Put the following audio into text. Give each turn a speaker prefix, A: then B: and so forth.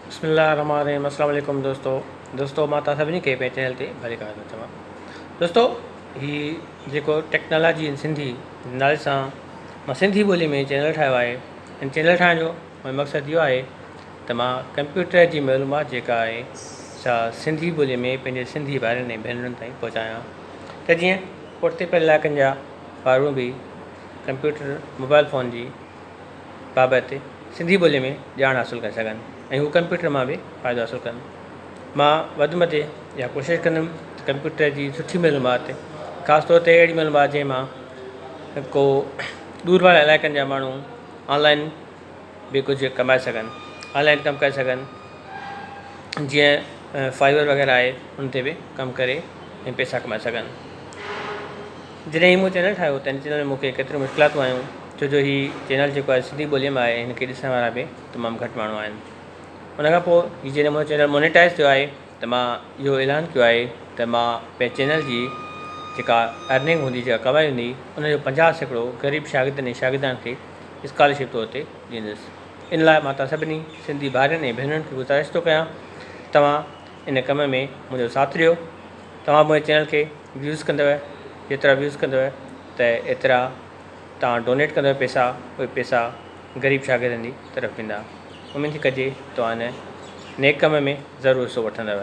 A: बिस्मिल्लाहिर्रहमानिर्रहीम। अस्सलाम वालेकुम दोस्तों मां तव्हां सभिनी खे पंहिंजे चैनल ते भली कार थो चवां। दोस्तों ही जेको टेक्नोलॉजी इन सिंधी नाले सां मां सिंधी ॿोली में चैनल ठाहियो आहे। हिन चैनल ठाहिण जो मुंहिंजो मक़सदु इहो आहे त मां कंप्यूटर जी मालूमात जेका आहे सा सिंधी ॿोलीअ में पंहिंजे सिंधी भाउरनि ऐं भेनरुनि ताईं पहुचायां, त जीअं पुठिते पियल इलाइक़नि जा भाउर बि कंप्यूटर मोबाइल फ़ोन जी बाबति सिंधी ॿोलीअ में ॼाण हासिलु करे सघनि ऐं हू कंप्यूटर मां बि फ़ाइदो हासिलु कनि। मां वधि में वधि इहा कोशिशि कंदुमि त कंप्यूटर जी सुठी मालूमात, ख़ासि तौर ते अहिड़ी मालूमात जंहिं मां को दूर वारा इलाइक़नि जा माण्हू ऑनलाइन बि कुझु कमाए सघनि, ऑनलाइन कमु करे सघनि। जीअं फाइवर वग़ैरह आहे, उन ते बि कमु करे ऐं पैसा कमाए सघनि। जॾहिं मूं चैनल ठाहियो त हिन चैनल में मूंखे केतिरियूं मुश्किलातूं आयूं, छो जो हीउ चैनल जेको आहे सिंधी ॿोलीअ में आहे, हिन खे ॾिसण वारा बि तमामु घटि माण्हू आहिनि। उन खां पोइ हीउ जॾहिं मुंहिंजो चैनल मोनेटाइज़ थियो आहे त मां इहो ऐलान कयो आहे त मां पंहिंजे चैनल जी जेका अर्निंग हूंदी, जेका कमाई हूंदी, उनजो 50% ग़रीब शागिर्दनि ऐं शागिर्दानि खे स्कॉलरशिप तौर ते ॾींदुसि। इन लाइ मां तव्हां सभिनी सिंधी भाउरनि ऐं भेनरुनि खे गुज़ारिश थो कयां, तव्हां इन कम में मुंहिंजो साथ ॾियो। तव्हां मुंहिंजे चैनल खे व्यूज़ कंदव, जेतिरा व्यूज़ कंदव त एतिरा तव्हां डोनेट कंदव पैसा, उहे पैसा ग़रीब शागिर्दनि जी तरफ़ वेंदा। उमेद थी कजे तव्हां हिन नेक कम में ज़रूरु हिसो वठंदव।